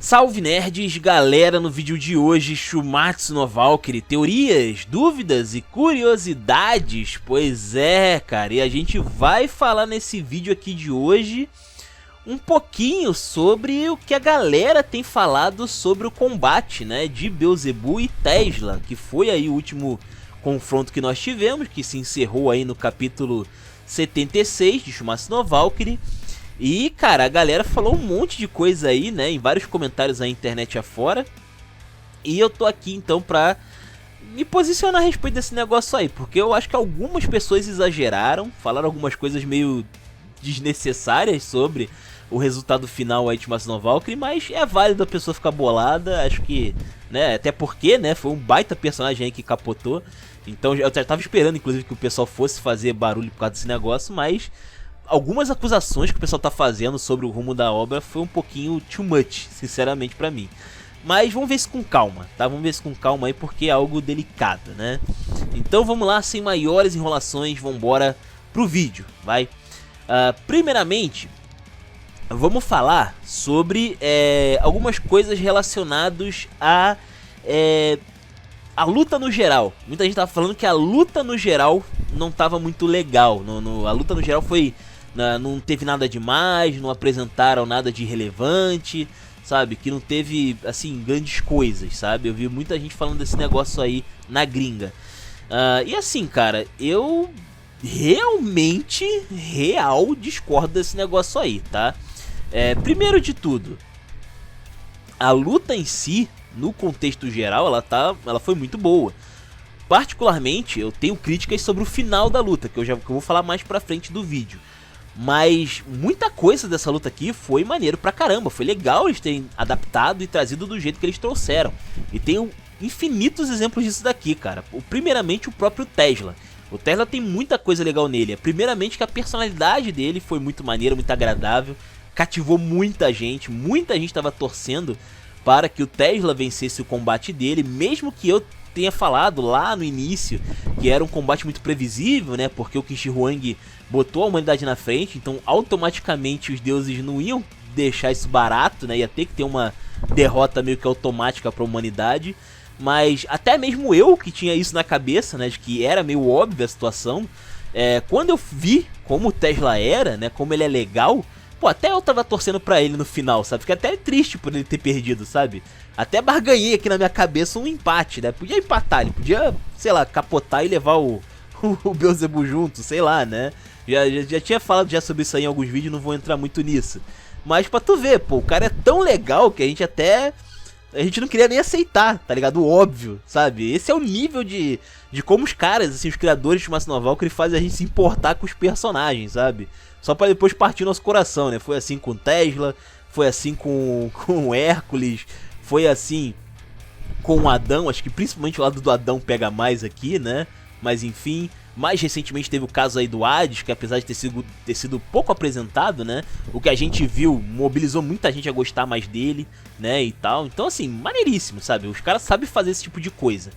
Salve nerds, galera, no vídeo de hoje, Shumatsu no Valkyrie, teorias, dúvidas e curiosidades. Pois é, cara, e a gente vai falar nesse vídeo aqui de hoje um pouquinho sobre o que a galera tem falado sobre o combate, né, de Beelzebub e Tesla, que foi aí o último confronto que nós tivemos, que se encerrou aí no capítulo 76 de Shumatsu no Valkyrie. E, cara, a galera falou um monte de coisa aí, né, em vários comentários aí internet afora. E eu tô aqui, então, pra me posicionar a respeito desse negócio aí. Porque eu acho que algumas pessoas exageraram, falaram algumas coisas meio desnecessárias sobre o resultado final aí de Shumatsu no Valkyrie. Mas é válido a pessoa ficar bolada, acho que, né, até porque, né, foi um baita personagem aí que capotou. Então eu tava esperando, inclusive, que o pessoal fosse fazer barulho por causa desse negócio, mas algumas acusações que o pessoal tá fazendo sobre o rumo da obra foi um pouquinho too much, sinceramente, pra mim. Mas vamos ver isso com calma, tá? Vamos ver isso com calma aí, porque é algo delicado, né? Então vamos lá, sem maiores enrolações, vamos embora pro vídeo, vai? Primeiramente, vamos falar sobre algumas coisas relacionadas a luta no geral. Muita gente tava falando que a luta no geral não tava muito legal. A luta no geral foi... não teve nada demais, não apresentaram nada de relevante, sabe? Que não teve, assim, grandes coisas, sabe? Eu vi muita gente falando desse negócio aí na gringa. E assim, cara, eu realmente, discordo desse negócio aí, tá? Primeiro de tudo, a luta em si, no contexto geral, ela foi muito boa. Particularmente, eu tenho críticas sobre o final da luta, que eu vou falar mais pra frente do vídeo. Mas muita coisa dessa luta aqui foi maneiro pra caramba, foi legal eles terem adaptado e trazido do jeito que eles trouxeram. E tem infinitos exemplos disso daqui, cara. Primeiramente, o próprio Tesla. O Tesla tem muita coisa legal nele. Primeiramente que a personalidade dele foi muito maneira, muito agradável, cativou muita gente estava torcendo para que o Tesla vencesse o combate dele, mesmo que eu tenha falado lá no início que era um combate muito previsível, né? Porque o Qin Shi Huang botou a humanidade na frente, então automaticamente os deuses não iam deixar isso barato, né? Ia ter que ter uma derrota meio que automática para a humanidade. Mas até mesmo eu que tinha isso na cabeça, né? De que era meio óbvia a situação. Quando eu vi como o Tesla era, né? Como ele é legal, pô, até eu tava torcendo pra ele no final, sabe? Fiquei até triste por ele ter perdido, sabe? Até barganhei aqui na minha cabeça um empate, né? Podia empatar, ele podia, sei lá, capotar e levar o Beelzebub junto, sei lá, né? Já tinha falado já sobre isso aí em alguns vídeos, não vou entrar muito nisso. Mas pra tu ver, pô, o cara é tão legal que a gente não queria nem aceitar, tá ligado? O óbvio, sabe? Esse é o nível de como os caras, assim, os criadores de Shumatsu no Valkyrie fazem a gente se importar com os personagens, sabe? Só pra depois partir nosso coração, né? Foi assim com Tesla, foi assim com o Hércules, foi assim com o Adão. Acho que principalmente o lado do Adão pega mais aqui, né? Mas enfim, mais recentemente teve o caso aí do Hades, que apesar de ter sido pouco apresentado, né? O que a gente viu mobilizou muita gente a gostar mais dele, né? E tal. Então assim, maneiríssimo, sabe? Os caras sabem fazer esse tipo de coisa.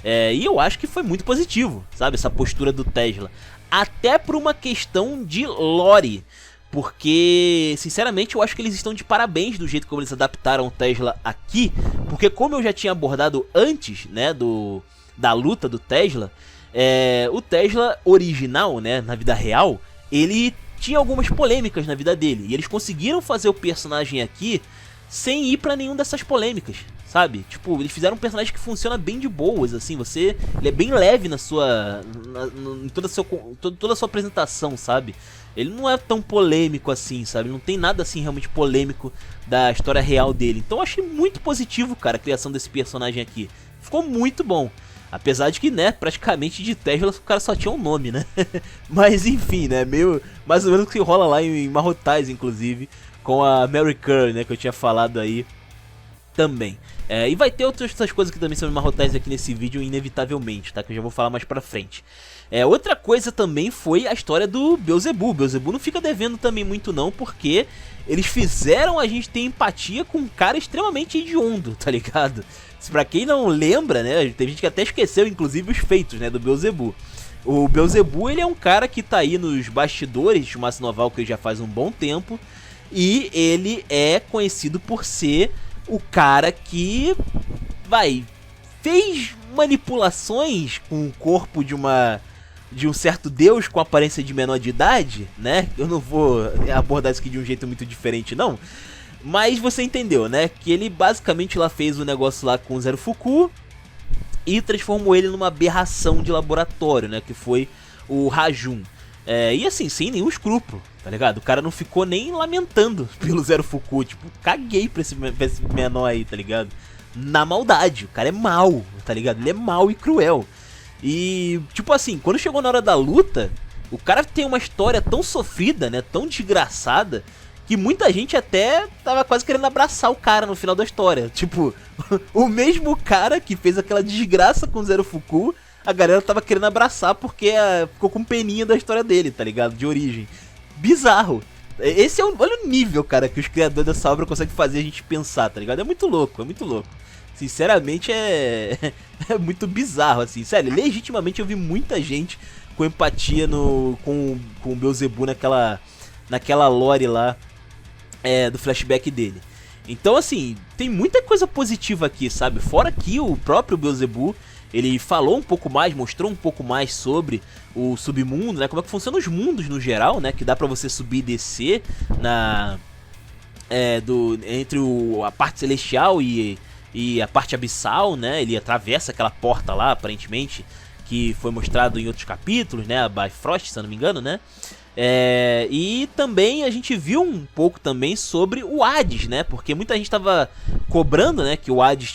E eu acho que foi muito positivo, sabe? Essa postura do Tesla. Até por uma questão de lore. Porque, sinceramente, eu acho que eles estão de parabéns do jeito como eles adaptaram o Tesla aqui. Porque como eu já tinha abordado antes, né, da luta do Tesla, o Tesla original, né, na vida real, ele tinha algumas polêmicas na vida dele. E eles conseguiram fazer o personagem aqui sem ir pra nenhuma dessas polêmicas, sabe? Tipo, eles fizeram um personagem que funciona bem de boas, assim, ele é bem leve em toda a sua apresentação, sabe? Ele não é tão polêmico assim, sabe? Não tem nada assim realmente polêmico da história real dele. Então eu achei muito positivo, cara, a criação desse personagem aqui. Ficou muito bom. Apesar de que, né, praticamente de Tesla o cara só tinha um nome, né? Mas enfim, né, meio mais ou menos o que rola lá em Marrotais, inclusive, com a Mary Curry, né, que eu tinha falado aí também. E vai ter outras coisas que também são Marrotais aqui nesse vídeo, inevitavelmente, tá? Que eu já vou falar mais pra frente. Outra coisa também foi a história do Beelzebub. Beelzebub não fica devendo também muito não, porque eles fizeram a gente ter empatia com um cara extremamente hediondo, tá ligado? Pra quem não lembra, né, tem gente que até esqueceu, inclusive, os feitos, né, do Beelzebub. O Beelzebub, ele é um cara que tá aí nos bastidores de Shumatsu no Valkyrie já faz um bom tempo. E ele é conhecido por ser o cara que, fez manipulações com o corpo de um certo deus com aparência de menor de idade, né? Eu não vou abordar isso aqui de um jeito muito diferente, não. Mas você entendeu, né? Que ele basicamente lá fez o negócio lá com o Zero Fuku e transformou ele numa aberração de laboratório, né? Que foi o Rajun. E assim, sem nenhum escrúpulo, tá ligado? O cara não ficou nem lamentando pelo Zero Fuku. Tipo, caguei pra esse menor aí, tá ligado? Na maldade, o cara é mau, tá ligado? Ele é mau e cruel. E, tipo assim, quando chegou na hora da luta, o cara tem uma história tão sofrida, né? Tão desgraçada, que muita gente até tava quase querendo abraçar o cara no final da história. Tipo, o mesmo cara que fez aquela desgraça com o Zero Fuku, a galera tava querendo abraçar porque ficou com peninha da história dele, tá ligado? De origem. Bizarro. Esse é olha o nível, cara, que os criadores dessa obra conseguem fazer a gente pensar, tá ligado? É muito louco, é muito louco. Sinceramente é muito bizarro, assim. Sério, legitimamente eu vi muita gente com empatia com o Beelzebub naquela lore lá do flashback dele. Então, assim, tem muita coisa positiva aqui, sabe? Fora que o próprio Beelzebub, ele falou um pouco mais, mostrou um pouco mais sobre o submundo, né? Como é que funcionam os mundos no geral, né? Que dá pra você subir e descer entre a parte celestial e a parte abissal, né? Ele atravessa aquela porta lá, aparentemente, que foi mostrado em outros capítulos, né? A Bifrost, se eu não me engano, né? E também a gente viu um pouco também sobre o Hades, né? Porque muita gente estava cobrando, né? Que o Hades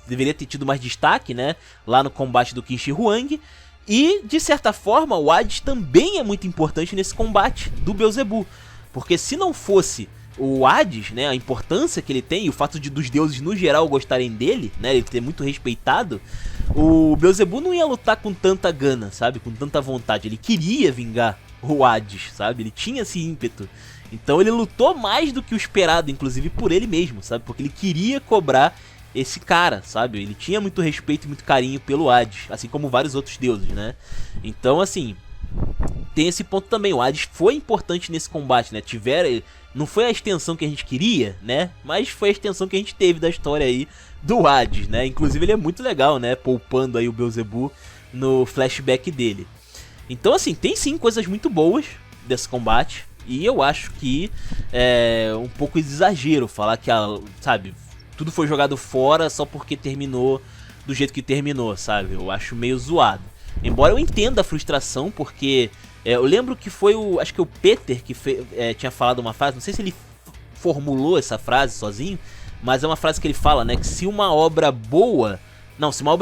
deveria ter tido mais destaque, né? Lá no combate do Qin Shi Huang. E, de certa forma, o Hades também é muito importante nesse combate do Beelzebub. Porque se não fosse o Hades, né, a importância que ele tem e o fato dos deuses no geral gostarem dele, né, ele ter muito respeitado, o Beelzebub não ia lutar com tanta gana, sabe, com tanta vontade. Ele queria vingar o Hades, sabe, ele tinha esse ímpeto. Então ele lutou mais do que o esperado, inclusive por ele mesmo, sabe, porque ele queria cobrar esse cara, sabe, ele tinha muito respeito e muito carinho pelo Hades, assim como vários outros deuses, né. Então, assim, tem esse ponto também, o Hades foi importante nesse combate, né, não foi a extensão que a gente queria, né? Mas foi a extensão que a gente teve da história aí do Hades, né? Inclusive ele é muito legal, né? Poupando aí o Beelzebub no flashback dele. Então, assim, tem sim coisas muito boas desse combate. E eu acho que é um pouco de exagero falar que, sabe, tudo foi jogado fora só porque terminou do jeito que terminou, sabe? Eu acho meio zoado. Embora eu entenda a frustração, porque eu lembro que foi acho que o Peter que tinha falado uma frase, não sei se ele formulou essa frase sozinho, mas é uma frase que ele fala, né, que se uma obra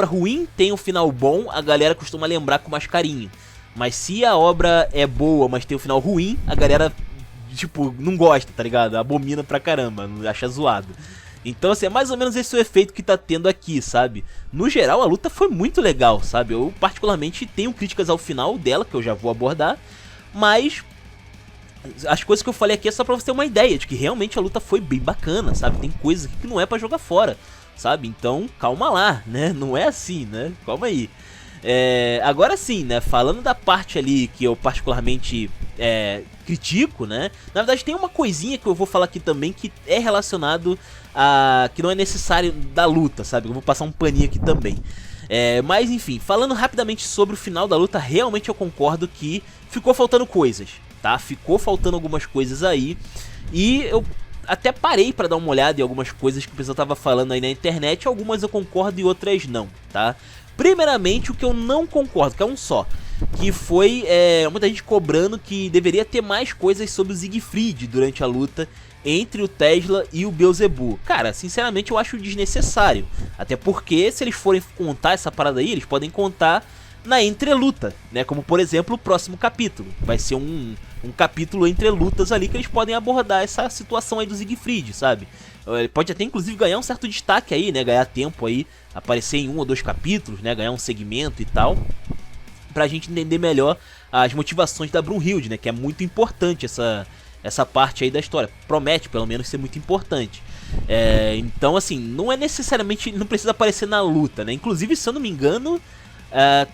ruim tem um final bom, a galera costuma lembrar com mais carinho. Mas se a obra é boa, mas tem um final ruim, a galera, tipo, não gosta, tá ligado? Abomina pra caramba, acha zoado. Então, assim, é mais ou menos esse o efeito que tá tendo aqui, sabe? No geral, a luta foi muito legal, sabe? Eu, particularmente, tenho críticas ao final dela, que eu já vou abordar. Mas as coisas que eu falei aqui é só pra você ter uma ideia de que realmente a luta foi bem bacana, sabe? Tem coisas aqui que não é pra jogar fora, sabe? Então, calma lá, né? Não é assim, né? Calma aí. Agora sim, né? Falando da parte ali que eu particularmente critico, né? Na verdade, tem uma coisinha que eu vou falar aqui também que é relacionado que não é necessário da luta, sabe? Eu vou passar um paninho aqui também. Mas enfim, falando rapidamente sobre o final da luta, realmente eu concordo que ficou faltando coisas, tá? Ficou faltando algumas coisas aí. E eu até parei pra dar uma olhada em algumas coisas que o pessoal tava falando aí na internet. Algumas eu concordo e outras não, tá? Primeiramente, o que eu não concordo, que é um só, que foi muita gente cobrando que deveria ter mais coisas sobre o Siegfried durante a luta entre o Tesla e o Beelzebub. Cara, sinceramente eu acho desnecessário. Até porque se eles forem contar essa parada aí, eles podem contar na entreluta, né? Como por exemplo o próximo capítulo. Vai ser um capítulo entre lutas ali que eles podem abordar essa situação aí do Siegfried, sabe? Ele pode até inclusive ganhar um certo destaque aí, né? Ganhar tempo aí, aparecer em 1 ou 2 capítulos, né? Ganhar um segmento e tal, pra gente entender melhor as motivações da Brunhilde, né? Que é muito importante essa parte aí da história. Promete, pelo menos, ser muito importante. Então, assim, não é necessariamente... Não precisa aparecer na luta, né? Inclusive, se eu não me engano,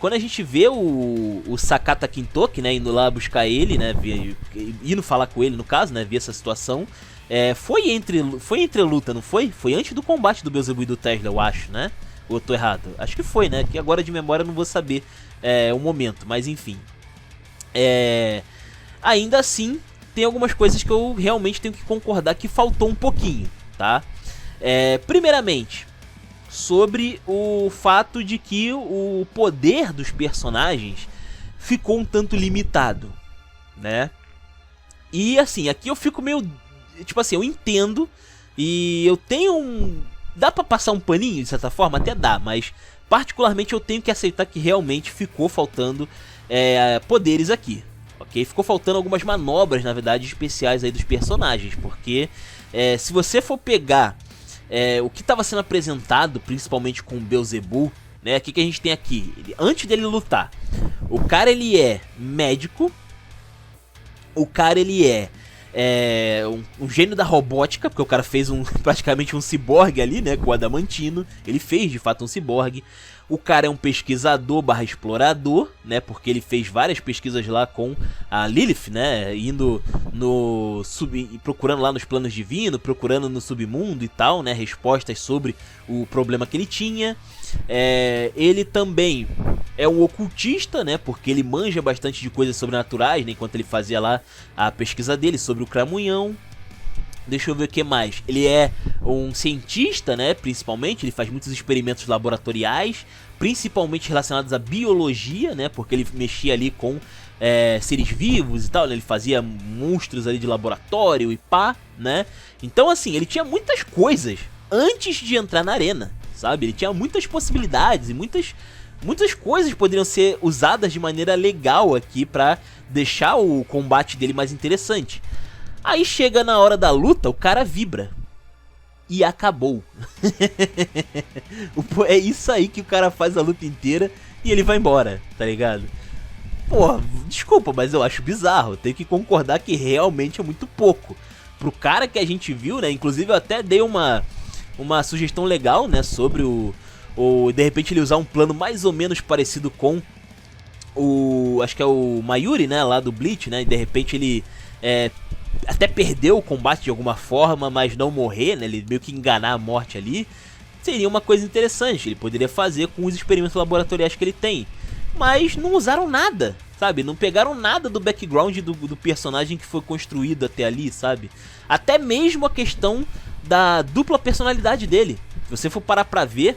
quando a gente vê o Sakata Kintoki, né? Indo lá buscar ele, né? Indo falar com ele, no caso, né? Ver essa situação. foi entre a luta, não foi? Foi antes do combate do Beelzebub e do Tesla, eu acho, né? Ou eu tô errado? Acho que foi, né? Que agora de memória eu não vou saber o momento, mas enfim. Ainda assim, tem algumas coisas que eu realmente tenho que concordar que faltou um pouquinho, tá? Primeiramente, sobre o fato de que o poder dos personagens ficou um tanto limitado, né? E assim, aqui eu fico meio... Tipo assim, eu entendo e eu tenho dá pra passar um paninho, de certa forma? Até dá, mas particularmente eu tenho que aceitar que realmente ficou faltando poderes aqui, ok? Ficou faltando algumas manobras, na verdade, especiais aí dos personagens, porque se você for pegar o que estava sendo apresentado, principalmente com o Beelzebub, né? O que a gente tem aqui? Antes dele lutar, o cara ele é médico, o cara ele é um gênio da robótica, porque o cara fez praticamente um ciborgue ali, né, com o adamantino. Ele fez de fato um ciborgue. O cara é um pesquisador / explorador, né, porque ele fez várias pesquisas lá com a Lilith, né, indo procurando lá nos planos divinos, procurando no submundo e tal, né, respostas sobre o problema que ele tinha. Ele também é um ocultista, né, porque ele manja bastante de coisas sobrenaturais, né, enquanto ele fazia lá a pesquisa dele sobre o Cramunhão. Deixa eu ver o que mais. Ele é um cientista, né, principalmente, ele faz muitos experimentos laboratoriais, principalmente relacionados à biologia, né, porque ele mexia ali com seres vivos e tal, né, ele fazia monstros ali de laboratório e pá, né. Então assim, ele tinha muitas coisas antes de entrar na arena, sabe? Ele tinha muitas possibilidades e muitas coisas poderiam ser usadas de maneira legal aqui pra deixar o combate dele mais interessante. Aí chega na hora da luta, o cara vibra. E acabou. É isso aí que o cara faz a luta inteira e ele vai embora, tá ligado? Pô, desculpa, mas eu acho bizarro. Tenho que concordar que realmente é muito pouco. Pro cara que a gente viu, né? Inclusive eu até dei uma sugestão legal, né? Sobre de repente ele usar um plano mais ou menos parecido com acho que é o Mayuri, né? Lá do Bleach, né? E de repente ele até perdeu o combate de alguma forma, mas não morrer, né? Ele meio que enganar a morte ali. Seria uma coisa interessante, ele poderia fazer com os experimentos laboratoriais que ele tem. Mas não usaram nada, sabe? Não pegaram nada do background do personagem que foi construído até ali, sabe? Até mesmo a questão da dupla personalidade dele. Se você for parar pra ver,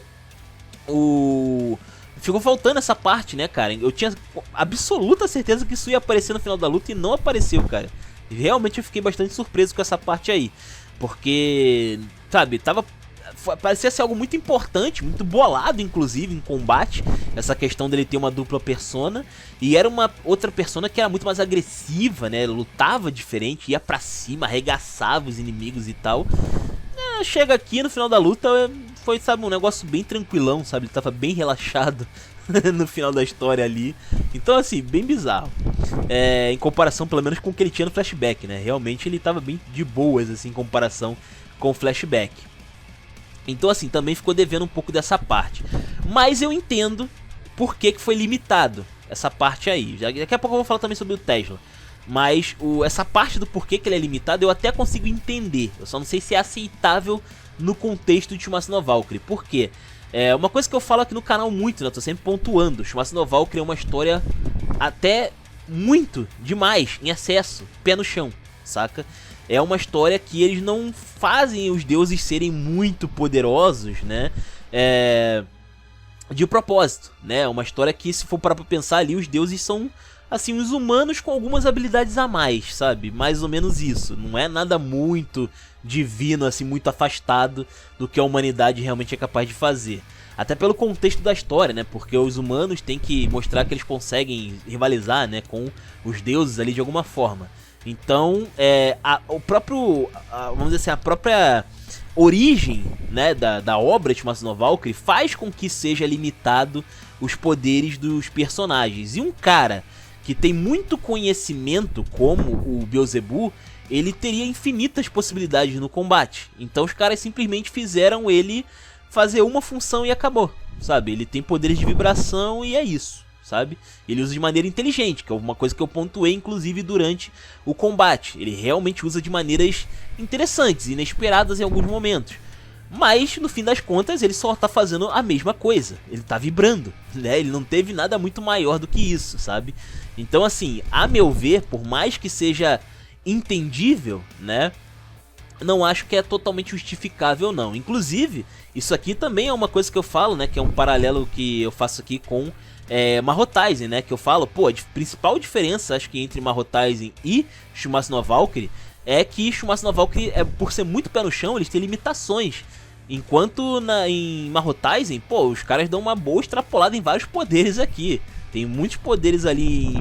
ficou faltando essa parte, né, cara? Eu tinha absoluta certeza que isso ia aparecer no final da luta e não apareceu, cara. Realmente eu fiquei bastante surpreso com essa parte aí. Porque, sabe, parecia ser algo muito importante, muito bolado, inclusive, em combate. Essa questão dele ter uma dupla persona. E era uma outra persona que era muito mais agressiva, né? Lutava diferente, ia pra cima, arregaçava os inimigos e tal. Chega aqui no final da luta, foi, sabe, um negócio bem tranquilão, sabe? Ele tava bem relaxado no final da história ali. Então, assim, bem bizarro. Em comparação, pelo menos, com o que ele tinha no flashback, né? Realmente ele tava bem de boas, assim, em comparação com o flashback. Então, assim, também ficou devendo um pouco dessa parte. Mas eu entendo por que foi limitado essa parte aí. Daqui a pouco eu vou falar também sobre o Tesla. Mas essa parte do porquê que ele é limitado eu até consigo entender. Eu só não sei se é aceitável no contexto de Shumatsu no Valkyrie. Por quê? Uma coisa que eu falo aqui no canal muito, né? Tô sempre pontuando. Shumatsu no Valkyrie é uma história até muito demais, em excesso, pé no chão, saca? É uma história que eles não fazem os deuses serem muito poderosos, né? De propósito, né? É uma história que, se for parar pra pensar ali, os deuses são, assim, os humanos com algumas habilidades a mais, sabe? Mais ou menos isso. Não é nada muito divino, assim, muito afastado do que a humanidade realmente é capaz de fazer. Até pelo contexto da história, né? Porque os humanos têm que mostrar que eles conseguem rivalizar, né, com os deuses ali de alguma forma. Então, vamos dizer assim, a própria origem, né, da obra de Shumatsu no Valkyrie faz com que seja limitado os poderes dos personagens. E um cara que tem muito conhecimento, como o Beelzebub, ele teria infinitas possibilidades no combate. Então os caras simplesmente fizeram ele fazer uma função e acabou, sabe? Ele tem poderes de vibração e é isso. sabe? Ele usa de maneira inteligente, que é uma coisa que eu pontuei inclusive durante o combate. Ele realmente usa de maneiras interessantes, inesperadas em alguns momentos. Mas, no fim das contas, ele só tá fazendo a mesma coisa. Ele tá vibrando, né? Ele não teve nada muito maior do que isso, sabe? Então, assim, a meu ver, por mais que seja entendível, né? Não acho que é totalmente justificável, não. Inclusive, isso aqui também é uma coisa que eu falo, né? Que é um paralelo que eu faço aqui com Mahotaizen, né? Que eu falo, pô, a principal diferença, acho que entre Mahotaizen e Shumatsu no Valkyrie é que Shumatsu no Valkyrie, por ser muito pé no chão, eles têm limitações. Enquanto em Mahotaizen, pô, os caras dão uma boa extrapolada em vários poderes aqui. Tem muitos poderes ali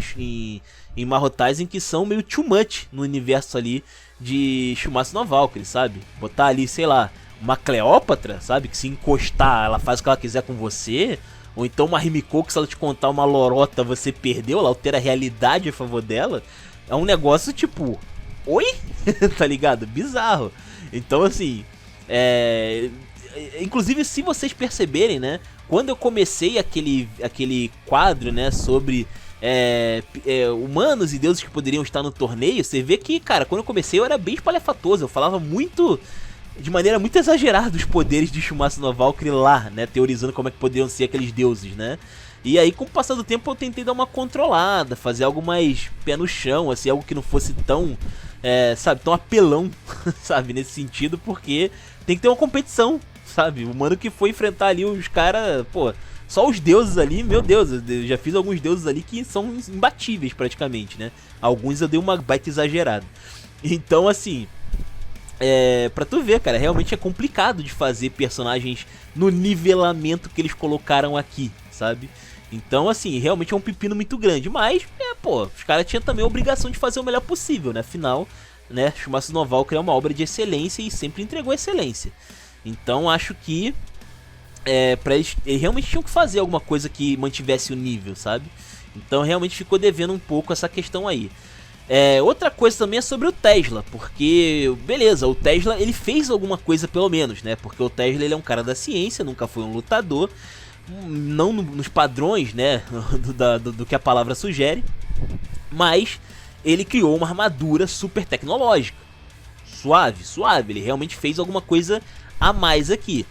em Mahotaizen que são meio too much no universo ali de Shumatsu no Valkyrie, sabe? Botar ali, sei lá, uma Cleópatra, sabe? Que se encostar, ela faz o que ela quiser com você. Ou então uma Rimiko, que se ela te contar uma lorota, você perdeu, ela altera a realidade a favor dela. É um negócio tipo... Oi? Tá ligado? Bizarro. Então, assim... Inclusive, se vocês perceberem, né? Quando eu comecei aquele quadro, né? Sobre humanos e deuses que poderiam estar no torneio, você vê que, cara, quando eu comecei eu era bem espalhafatoso. Eu falava muito... de maneira muito exagerada os poderes de Shumatsu no Valkyrie lá, né? Teorizando como é que poderiam ser aqueles deuses, né? E aí, com o passar do tempo, eu tentei dar uma controlada, fazer algo mais pé no chão, assim, algo que não fosse tão... sabe, tão apelão, sabe, nesse sentido, porque tem que ter uma competição, sabe? O mano que foi enfrentar ali os caras, pô, só os deuses ali, meu Deus, eu já fiz alguns deuses ali que são imbatíveis praticamente, né? Alguns eu dei uma baita exagerada. Então, assim, pra tu ver, cara, realmente é complicado de fazer personagens no nivelamento que eles colocaram aqui, sabe? Então, assim, realmente é um pepino muito grande. Mas, pô, os caras tinham também a obrigação de fazer o melhor possível, né? Afinal, né, Shumatsu no Valkyrie é uma obra de excelência e sempre entregou excelência. Então, acho que eles realmente tinham que fazer alguma coisa que mantivesse o nível, sabe? Então, realmente ficou devendo um pouco essa questão aí. Outra coisa também é sobre o Tesla, porque, beleza, o Tesla, ele fez alguma coisa pelo menos, né? Porque o Tesla, ele é um cara da ciência, nunca foi um lutador, não nos padrões, né, do que a palavra sugere, mas ele criou uma armadura super tecnológica, suave, ele realmente fez alguma coisa a mais aqui.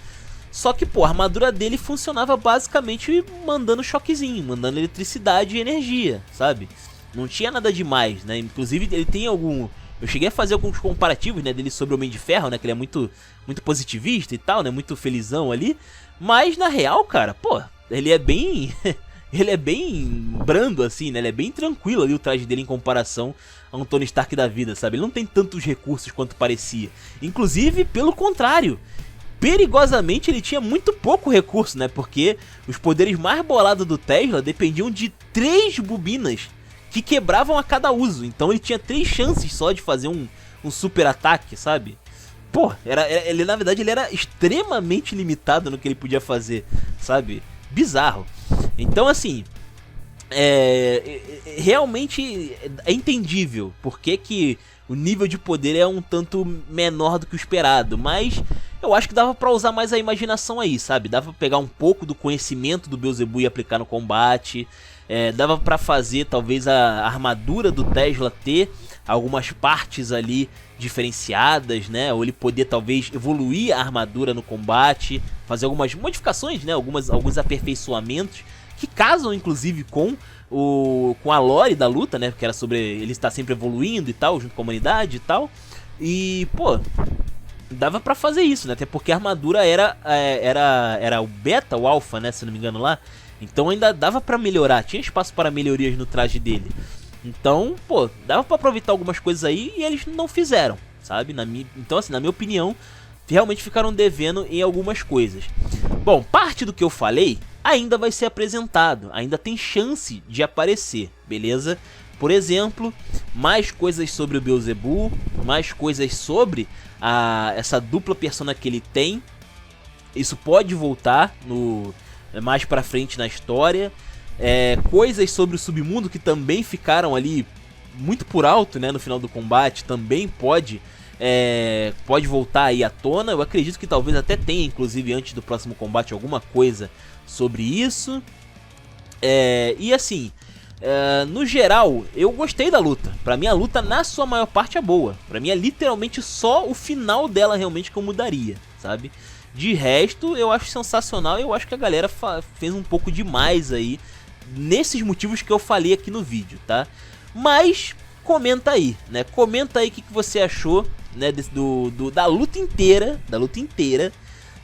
Só que, pô, a armadura dele funcionava basicamente mandando choquezinho, mandando eletricidade e energia, sabe? Não tinha nada demais, né? Inclusive ele tem algum... Eu cheguei a fazer alguns comparativos, né, dele sobre o Homem de Ferro, né, que ele é muito positivista e tal, né, muito felizão ali. Mas na real, cara, pô, ele é bem... ele é bem brando assim, né, ele é bem tranquilo ali o traje dele em comparação a um Tony Stark da vida, sabe? Ele não tem tantos recursos quanto parecia. Inclusive, pelo contrário, perigosamente ele tinha muito pouco recurso, né, porque os poderes mais bolados do Tesla dependiam de 3 bobinas que quebravam a cada uso. Então ele tinha 3 chances só de fazer um super ataque, sabe? Pô, ele na verdade ele era extremamente limitado no que ele podia fazer, sabe? Bizarro. Então, assim, realmente é entendível porque o nível de poder é um tanto menor do que o esperado, mas eu acho que dava pra usar mais a imaginação aí, sabe? Dava pra pegar um pouco do conhecimento do Beelzebub e aplicar no combate. Dava pra fazer talvez a armadura do Tesla ter algumas partes ali diferenciadas, né? Ou ele poder talvez evoluir a armadura no combate, fazer algumas modificações, né? Alguns aperfeiçoamentos que casam inclusive com a lore da luta, né? Porque era sobre ele estar sempre evoluindo e tal, junto com a humanidade e tal. E, pô, dava pra fazer isso, né? Até porque a armadura era o beta, o alpha, né? Se não me engano lá. Então ainda dava pra melhorar, tinha espaço para melhorias no traje dele. Então, pô, dava pra aproveitar algumas coisas aí e eles não fizeram, sabe? Então, assim, na minha opinião, realmente ficaram devendo em algumas coisas. Bom, parte do que eu falei ainda vai ser apresentado, ainda tem chance de aparecer, beleza? Por exemplo, mais coisas sobre o Beelzebub, mais coisas sobre essa dupla persona que ele tem. Isso pode voltar mais pra frente na história. Coisas sobre o submundo que também ficaram ali muito por alto, né, no final do combate, também pode voltar aí à tona. Eu acredito que talvez até tenha, inclusive antes do próximo combate, alguma coisa sobre isso. E assim, no geral, eu gostei da luta. Pra mim a luta na sua maior parte é boa. Pra mim é literalmente só o final dela realmente que eu mudaria, sabe? De resto, eu acho sensacional. Eu acho que a galera fez um pouco demais aí nesses motivos que eu falei aqui no vídeo, tá? Mas comenta aí, né? Comenta aí o que você achou, né, da luta inteira,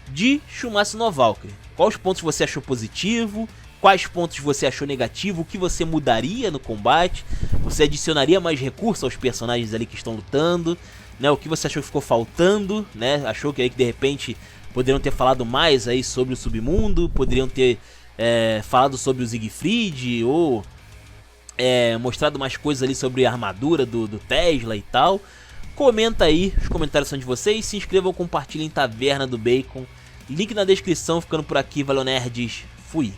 de Shumatsu no Valkyrie. Quais pontos você achou positivo? Quais pontos você achou negativo? O que você mudaria no combate? Você adicionaria mais recursos aos personagens ali que estão lutando, né? O que você achou que ficou faltando, né? Achou que aí que de repente poderiam ter falado mais aí sobre o submundo, poderiam ter falado sobre o Siegfried, ou mostrado mais coisas ali sobre a armadura do Tesla e tal. Comenta aí, os comentários são de vocês. Se inscrevam, compartilhem Taverna do Bacon. Link na descrição, ficando por aqui. Valeu, nerds. Fui.